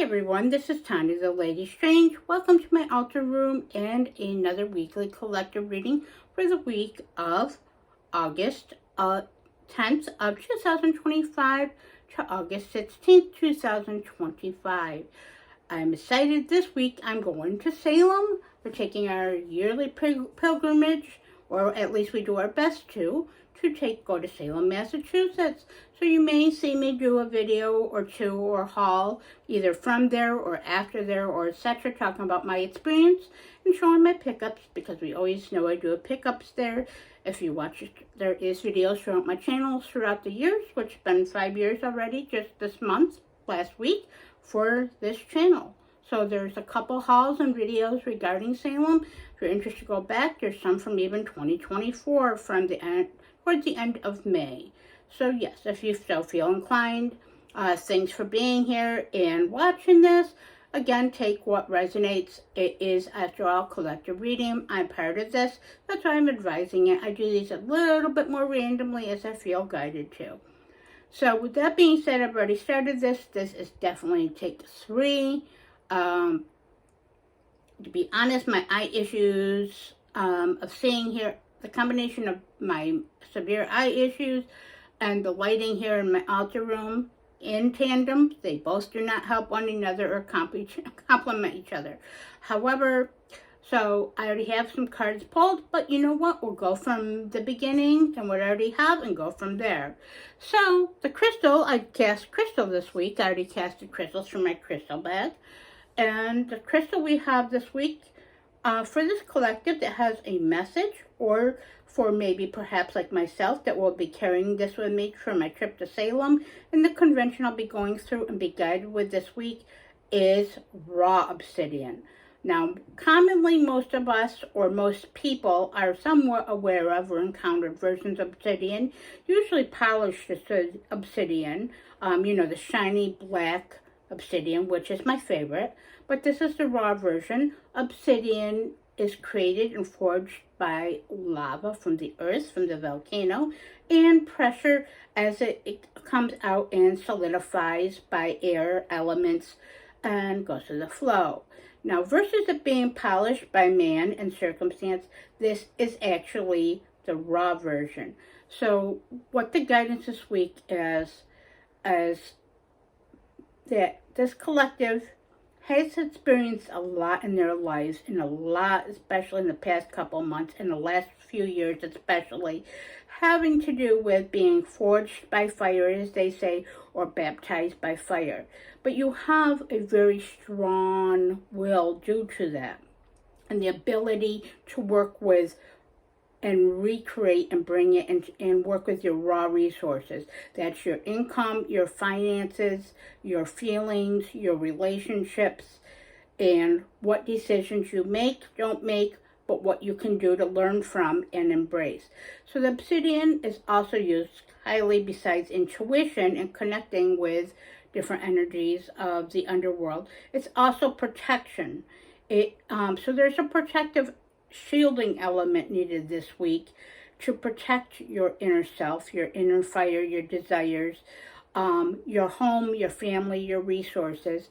everyone, this is Tanya the Lady Strange. Welcome to my altar room and another weekly collective reading for the week of August 10th of 2025 to August 16th, 2025. I'm excited. This week I'm going to Salem. We're taking our yearly pilgrimage, or at least we do our best to go to Salem, Massachusetts. So you may see me do a video or two or haul either from there or after there or etc. talking about my experience and showing my pickups, because we always know I do a pickups there. If you watch it, there is videos throughout my channel throughout the years, which has been 5 years already, just this month, last week, for this channel. So there's a couple hauls and videos regarding Salem. If you're interested to go back, there's some from even 2024 from the end, towards the end of May. So yes, if you still feel inclined, thanks for being here and watching this. Again, take what resonates. It is, after all, collective reading. I'm part of this. That's why I'm advising it. I do these a little bit more randomly as I feel guided to. So with that being said, I've already started this. This is definitely take 3. To be honest, my eye issues of seeing here, the combination of my severe eye issues and the lighting here in my altar room in tandem, they both do not help one another or complement each other. However, so I already have some cards pulled, but you know what? We'll go from the beginning and what I already have and go from there. So the crystal, I cast crystal this week. I already casted crystals from my crystal bag. And the crystal we have this week for this collective that has a message, or for maybe perhaps like myself that will be carrying this with me for my trip to Salem, and the convention I'll be going through and be guided with this week is raw obsidian. Now, commonly most of us or most people are somewhat aware of or encountered versions of obsidian, usually polished obsidian, the shiny black obsidian, which is my favorite, but this is the raw version. Obsidian is created and forged by lava from the earth, from the volcano, and pressure as it comes out and solidifies by air elements and goes to the flow. Now, versus it being polished by man and circumstance, this is actually the raw version. So what the guidance this week is that this collective has experienced a lot in their lives, and a lot, especially in the past couple months, in the last few years especially, having to do with being forged by fire, as they say, or baptized by fire. But you have a very strong will due to that, and the ability to work with and recreate and bring it and work with your raw resources. That's your income, your finances, your feelings, your relationships, and what decisions you make, don't make, but what you can do to learn from and embrace. So the obsidian is also used highly besides intuition and connecting with different energies of the underworld. It's also protection. So there's a protective shielding element needed this week to protect your inner self, your inner fire, your desires, your home, your family, your resources,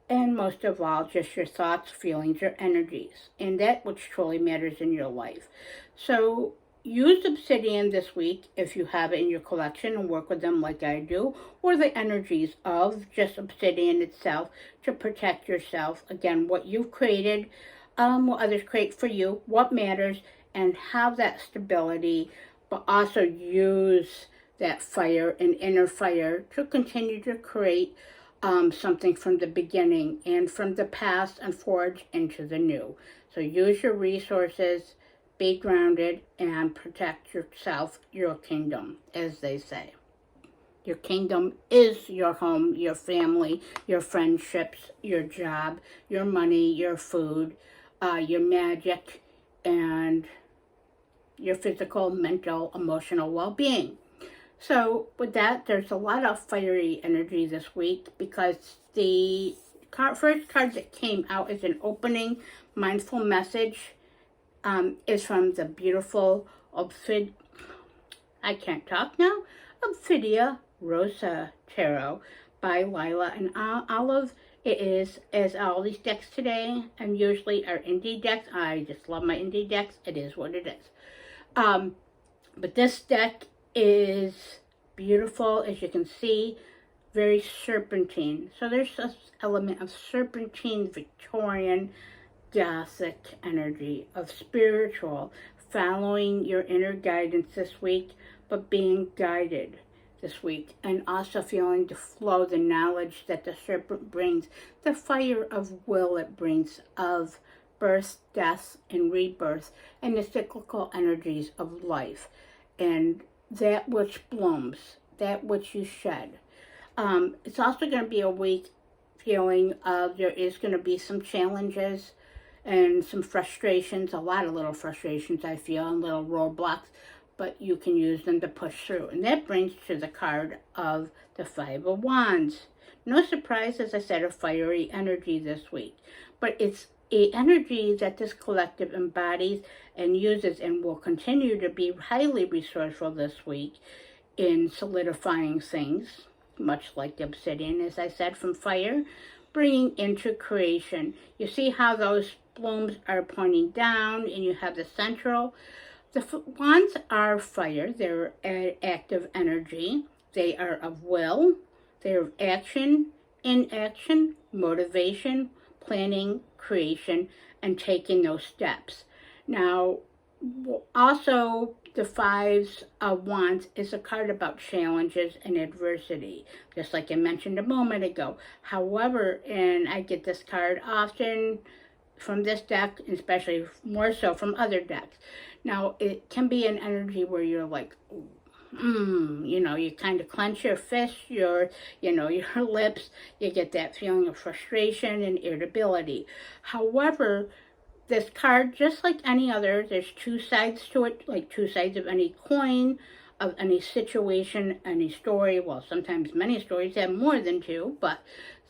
and most of all, just your thoughts, feelings, your energies, and that which truly matters in your life. So use obsidian this week if you have it in your collection and work with them like I do, or the energies of just obsidian itself to protect yourself. Again, what you've created, what others create for you, what matters, and have that stability, but also use that fire and inner fire to continue to create something from the beginning and from the past and forge into the new. So use your resources, be grounded, and protect yourself, your kingdom, as they say. Your kingdom is your home, your family, your friendships, your job, your money, your food, your magic, and your physical, mental, emotional well-being. So with that, there's a lot of fiery energy this week because the first card that came out as an opening mindful message is from the beautiful Ophidia Rosa Tarot by Lila and Olive. It is, as all these decks today, and usually are indie decks. I just love my indie decks. It is what it is. But this deck is beautiful, as you can see, very serpentine. So there's this element of serpentine, Victorian, Gothic energy, of spiritual, following your inner guidance this week, but being guided this week, and also feeling the flow, the knowledge that the serpent brings, the fire of will it brings, of birth, death, and rebirth, and the cyclical energies of life, and that which blooms, that which you shed. It's also going to be a week feeling of there is going to be some challenges and some frustrations, a lot of little frustrations I feel, and little roadblocks, but you can use them to push through. And that brings to the card of the Five of Wands. No surprise, as I said, a fiery energy this week, but it's a energy that this collective embodies and uses, and will continue to be highly resourceful this week in solidifying things, much like the obsidian, as I said, from fire, bringing into creation. You see how those blooms are pointing down, and you have the central. The wands are fire. They're active energy. They are of will. They're of action, inaction, motivation, planning, creation, and taking those steps. Now, also, the Fives of Wands is a card about challenges and adversity, just like I mentioned a moment ago. However, and I get this card often from this deck, especially more so from other decks. Now, it can be an energy where you're like, you kind of clench your fists, your lips, you get that feeling of frustration and irritability. However, this card, just like any other, there's two sides to it, like two sides of any coin, of any situation, any story. Well, sometimes many stories have more than two, but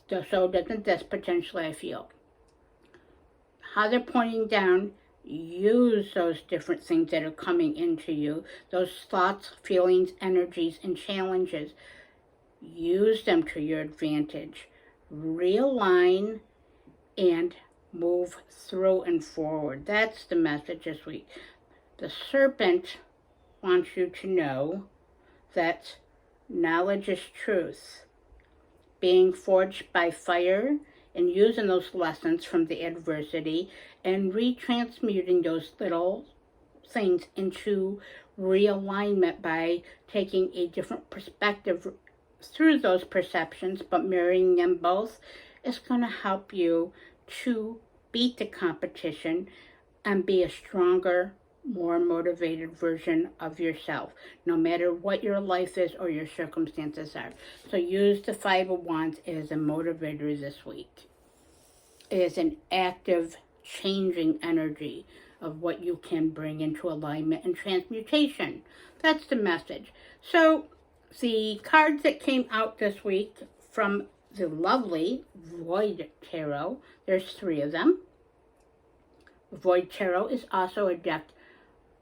so doesn't this potentially, I feel. How they're pointing down, use those different things that are coming into you, those thoughts, feelings, energies, and challenges. Use them to your advantage. Realign and move through and forward. That's the message this week. The serpent wants you to know that knowledge is truth. Being forged by fire, and using those lessons from the adversity and retransmuting those little things into realignment by taking a different perspective through those perceptions, but marrying them both is going to help you to beat the competition and be a stronger, more motivated version of yourself, no matter what your life is or your circumstances are. So use the Five of Wands as a motivator this week. It is an active, changing energy of what you can bring into alignment and transmutation. That's the message. So the cards that came out this week from the lovely Void Tarot, there's 3 of them. Void Tarot is also a deck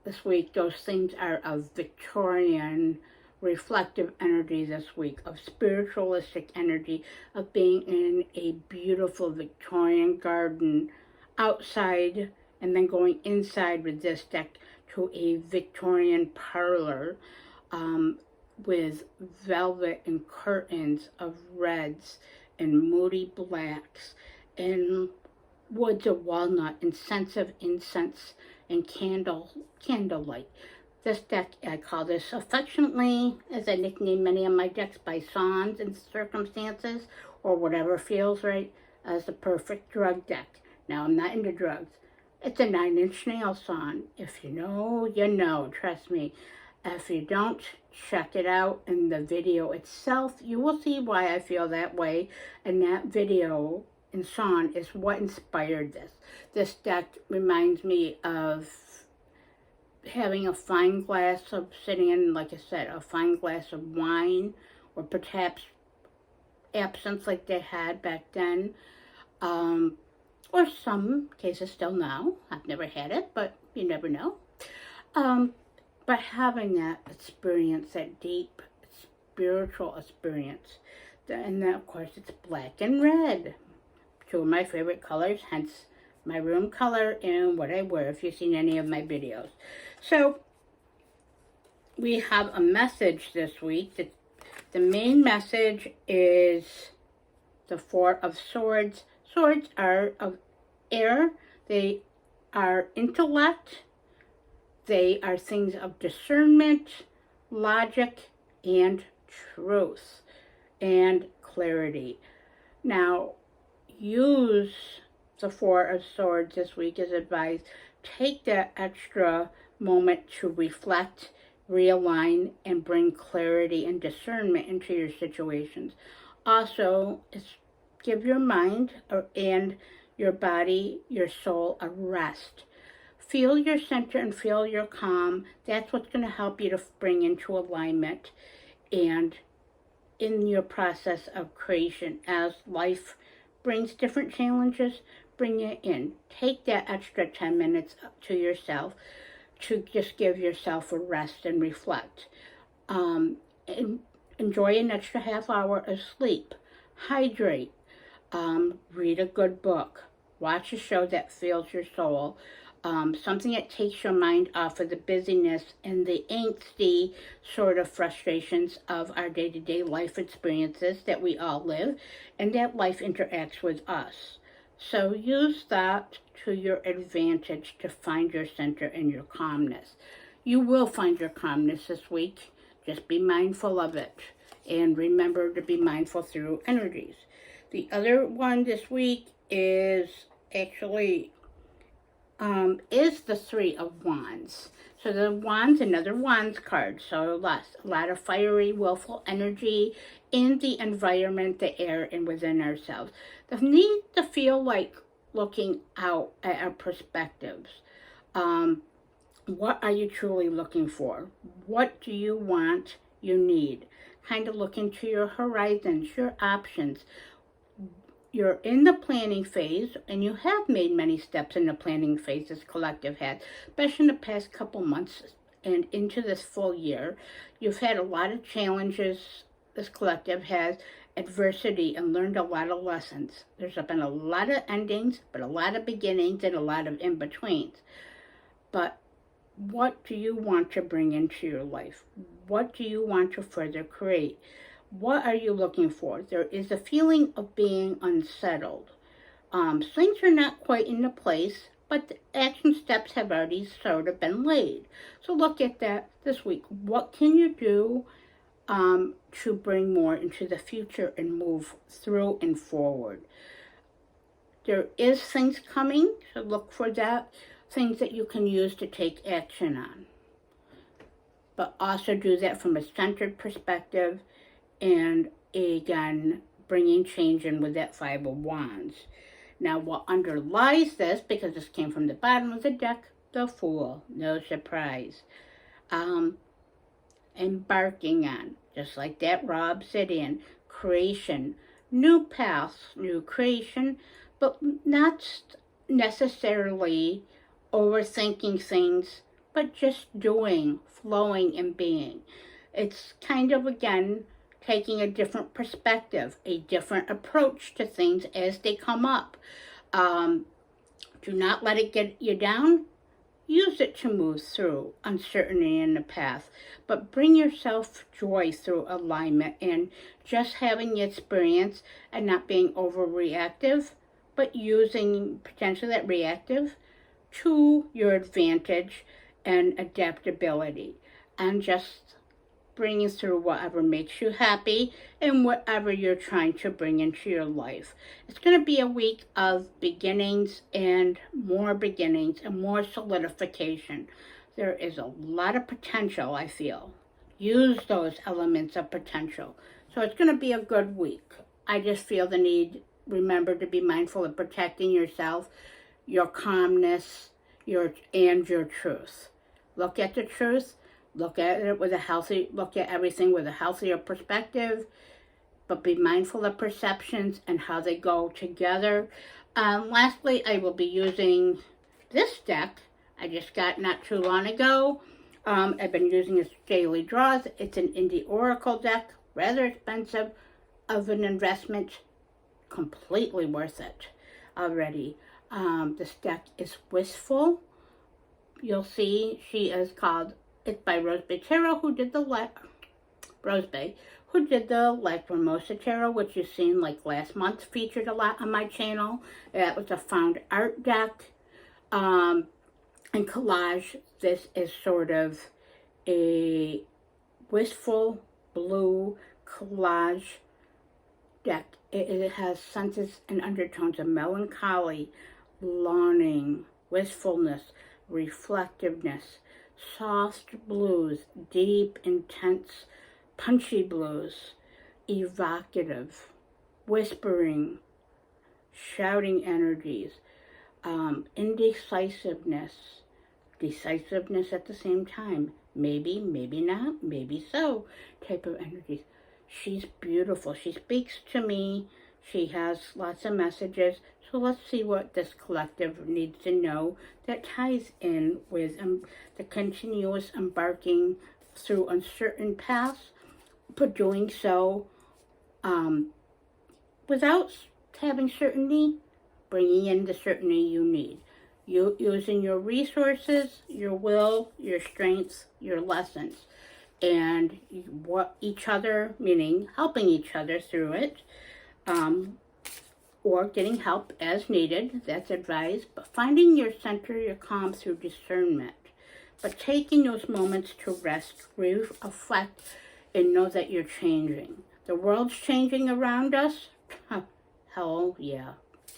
this week. Those themes are of Victorian reflective energy this week, of spiritualistic energy, of being in a beautiful Victorian garden outside, and then going inside with this deck to a Victorian parlor with velvet and curtains of reds and moody blacks and woods of walnut and scents of incense and candlelight. This deck, I call this affectionately, as I nickname many of my decks, by songs and circumstances, or whatever feels right, as the perfect drug deck. Now, I'm not into drugs. It's a 9 Inch Nails song. If you know, you know, trust me. If you don't, check it out in the video itself. You will see why I feel that way, and that video and song is what inspired this. This deck reminds me of having a fine glass of, sitting in, like I said, a fine glass of wine, or perhaps absinthe like they had back then, or some cases still now. I've never had it, but you never know. But having that experience, that deep spiritual experience, And then, of course, it's black and red. Two of my favorite colors, hence my room color and what I wear if you've seen any of my videos. So, we have a message this week. The main message is the Four of Swords. Swords are of air. They are intellect. They are things of discernment, logic, and truth, and clarity. Now, use the Four of Swords this week as advised. Take that extra moment to reflect, realign, and bring clarity and discernment into your situations. Also, give your mind and your body, your soul a rest. Feel your center and feel your calm. That's what's going to help you to bring into alignment and in your process of creation. As life brings different challenges, bring it in. Take that extra 10 minutes to yourself to just give yourself a rest and reflect. And enjoy an extra half hour of sleep. Hydrate. Read a good book. Watch a show that fills your soul. Something that takes your mind off of the busyness and the angsty sort of frustrations of our day-to-day life experiences that we all live and that life interacts with us. So use that to your advantage to find your center and your calmness. You will find your calmness this week. Just be mindful of it. And remember to be mindful through energies. The other one this week is actually is the Three of Wands. So the Wands, another Wands card. So a lot of fiery, willful energy in the environment, the air, and within ourselves. The need to feel like looking out at our perspectives. What are you truly looking for? What do you want, you need? Kind of look into your horizons, your options. You're in the planning phase, and you have made many steps in the planning phase this collective has, especially in the past couple months and into this full year. You've had a lot of challenges. This collective has adversity and learned a lot of lessons. There's been a lot of endings, but a lot of beginnings and a lot of in-betweens. But what do you want to bring into your life? What do you want to further create? What are you looking for? There is a feeling of being unsettled. Things are not quite into place, but the action steps have already sort of been laid. So look at that this week. What can you do to bring more into the future and move through and forward? There is things coming, so look for that. Things that you can use to take action on. But also do that from a centered perspective. And again, bringing change in with that Five of Wands. Now, what underlies this, because this came from the bottom of the deck, the Fool. No surprise. Embarking on, just like that Ra Obsidian, creation, new paths, new creation, but not necessarily overthinking things, but just doing, flowing, and being. It's kind of, again, taking a different perspective, a different approach to things as they come up. Do not let it get you down. Use it to move through uncertainty in the path, but bring yourself joy through alignment and just having the experience and not being overreactive, but using potentially that reactive to your advantage and adaptability, and just bringing through whatever makes you happy and whatever you're trying to bring into your life. It's going to be a week of beginnings and more solidification. There is a lot of potential, I feel. Use those elements of potential. So it's going to be a good week. I just feel the need, remember, to be mindful of protecting yourself, your calmness, and your truth. Look at the truth. Look at everything with a healthier perspective, but be mindful of perceptions and how they go together. Lastly, I will be using this deck I just got not too long ago. I've been using this Daily Draws. It's an Indie Oracle deck, rather expensive, of an investment, completely worth it already. This deck is Wistful. You'll see she is called, it's by Rosebay Tarot, who did the Rosebay, who did the Lacrimosa Tarot, which you've seen like last month, featured a lot on my channel. That was a found art deck. And collage, this is sort of a wistful blue collage deck. It has senses and undertones of melancholy, longing, wistfulness, reflectiveness, soft blues, deep, intense, punchy blues, evocative, whispering, shouting energies, indecisiveness, decisiveness at the same time, maybe, maybe not, maybe so, type of energies. She's beautiful. She speaks to me. She has lots of messages. So let's see what this collective needs to know that ties in with the continuous embarking through uncertain paths, but doing so without having certainty, bringing in the certainty you need. You using your resources, your will, your strengths, your lessons, and what each other, meaning helping each other through it, or getting help as needed, that's advised, but finding your center, your calm through discernment, but taking those moments to rest, reflect, and know that you're changing. The world's changing around us. Hell yeah.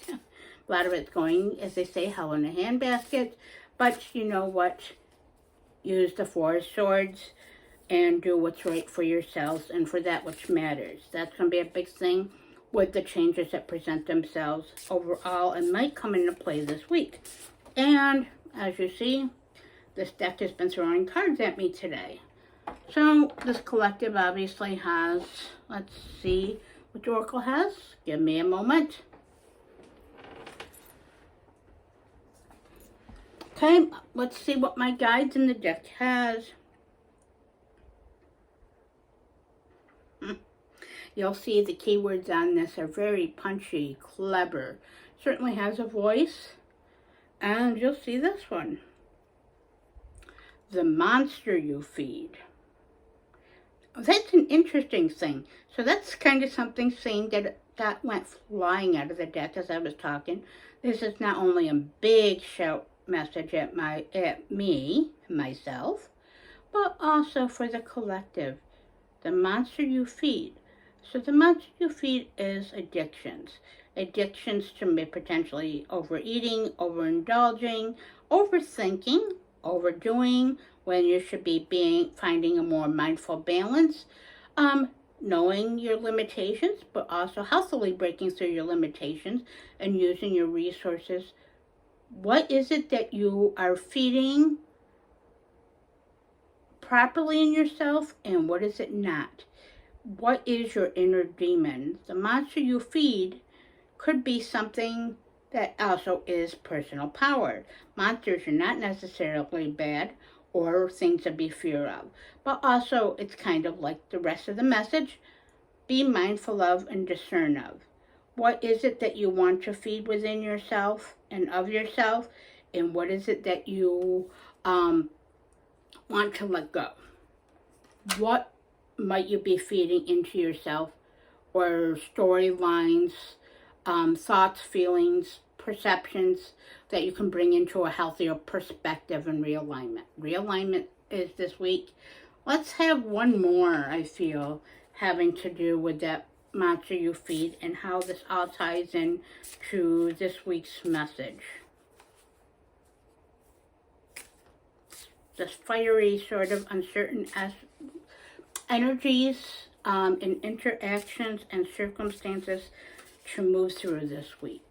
A lot of it's going, as they say, hell in a handbasket, but you know what? Use the Four of Swords and do what's right for yourselves and for that which matters. That's going to be a big thing with the changes that present themselves overall and might come into play this week. And as you see, this deck has been throwing cards at me today. So this collective obviously has, let's see what the Oracle has. Give me a moment. Okay, let's see what my guides in the deck has. You'll see the keywords on this are very punchy, clever. Certainly has a voice. And you'll see this one. The monster you feed. That's an interesting thing. So that's kind of something saying that went flying out of the deck as I was talking. This is not only a big shout message at me, myself, but also for the collective. The monster you feed. So the monster you feed is addictions. Addictions to potentially overeating, overindulging, overthinking, overdoing, when you should be finding a more mindful balance, knowing your limitations, but also healthily breaking through your limitations and using your resources. What is it that you are feeding properly in yourself, and what is it not? What is your inner demon? The monster you feed could be something that also is personal power. Monsters are not necessarily bad or things to be fear of, but also it's kind of like the rest of the message. Be mindful of and discern of. What is it that you want to feed within yourself and of yourself, and what is it that you want to let go? What might you be feeding into yourself, or storylines, thoughts, feelings, perceptions that you can bring into a healthier perspective and realignment. Realignment is this week. Let's have one more, I feel, having to do with that monster you feed and how this all ties in to this week's message. This fiery sort of uncertain energies and interactions and circumstances to move through this week.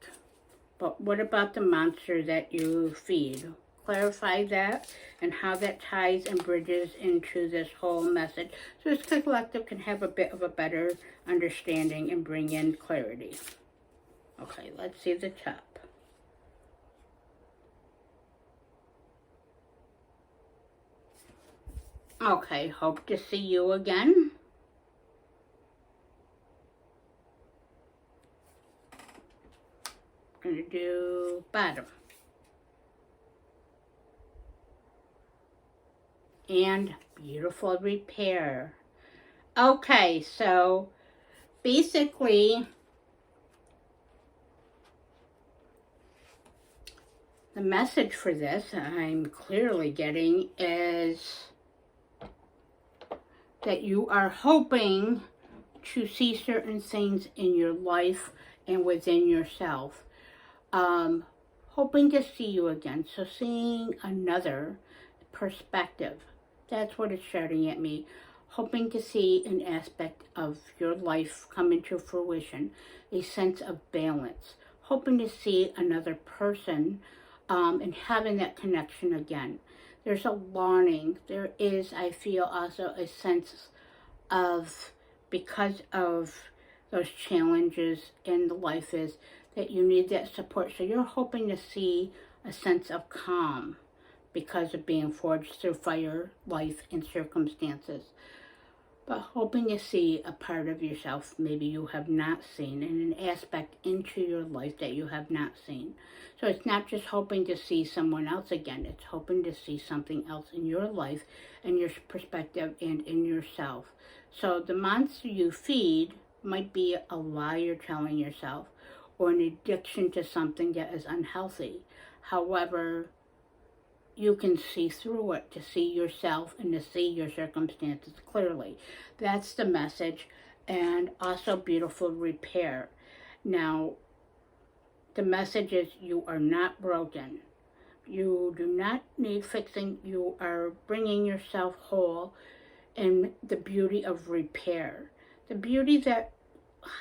But what about the monster that you feed? Clarify that and how that ties and bridges into this whole message, so this collective can have a bit of a better understanding and bring in clarity. Okay, let's see the top. Okay, hope to see you again. Gonna do bottom. And beautiful repair. Okay, so basically the message for this I'm clearly getting is that you are hoping to see certain things in your life and within yourself. Hoping to see you again. So seeing another perspective. That's what it's shouting at me. Hoping to see an aspect of your life come into fruition. A sense of balance. Hoping to see another person and having that connection again. There's a longing. There is, I feel, also a sense of, because of those challenges in the life is, that you need that support. So you're hoping to see a sense of calm because of being forged through fire, life, and circumstances. But hoping to see a part of yourself maybe you have not seen, and an aspect into your life that you have not seen. So it's not just hoping to see someone else again, it's hoping to see something else in your life and your perspective and in yourself. So the monster you feed might be a lie you're telling yourself, or an addiction to something that is unhealthy. However, you can see through it to see yourself and to see your circumstances clearly. That's the message. And also beautiful repair. Now, the message is you are not broken. You do not need fixing. You are bringing yourself whole in the beauty of repair. The beauty that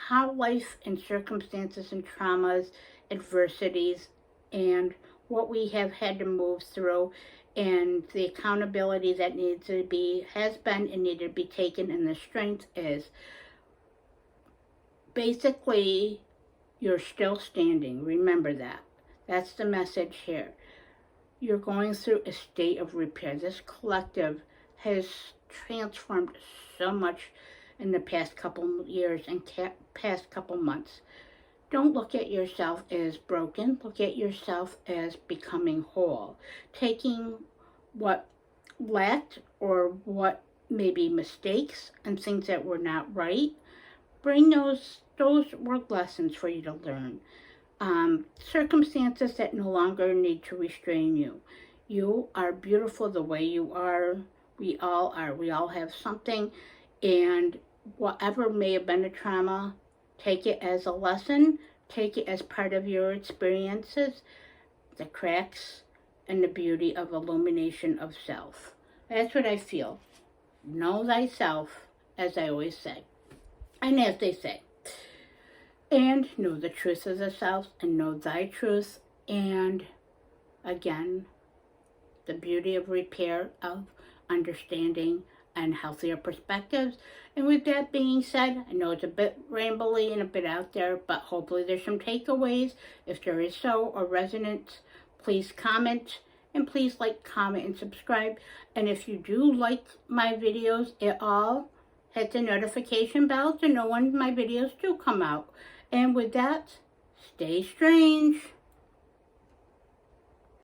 how life and circumstances and traumas, adversities, and what we have had to move through, and the accountability that needs to be, has been, and needed to be taken, and the strength is, basically, you're still standing. Remember that. That's the message here. You're going through a state of repair. This collective has transformed so much in the past couple years and past couple months. Don't look at yourself as broken. Look at yourself as becoming whole. Taking what lacked or what maybe mistakes and things that were not right. Bring those were lessons for you to learn. Circumstances that no longer need to restrain you. You are beautiful the way you are. We all are. We all have something. And whatever may have been a trauma, take it as a lesson. Take it as part of your experiences, the cracks, and the beauty of illumination of self. That's what I feel. Know thyself, as I always say. And as they say. And know the truth of the self, and know thy truth. And again, the beauty of repair, of understanding, and healthier perspectives. And with that being said, I know it's a bit rambly and a bit out there, but hopefully there's some takeaways. If there is so, or resonance, please comment, and please like, comment, and subscribe. And if you do like my videos at all, hit the notification bell to know when my videos do come out. And with that, stay strange.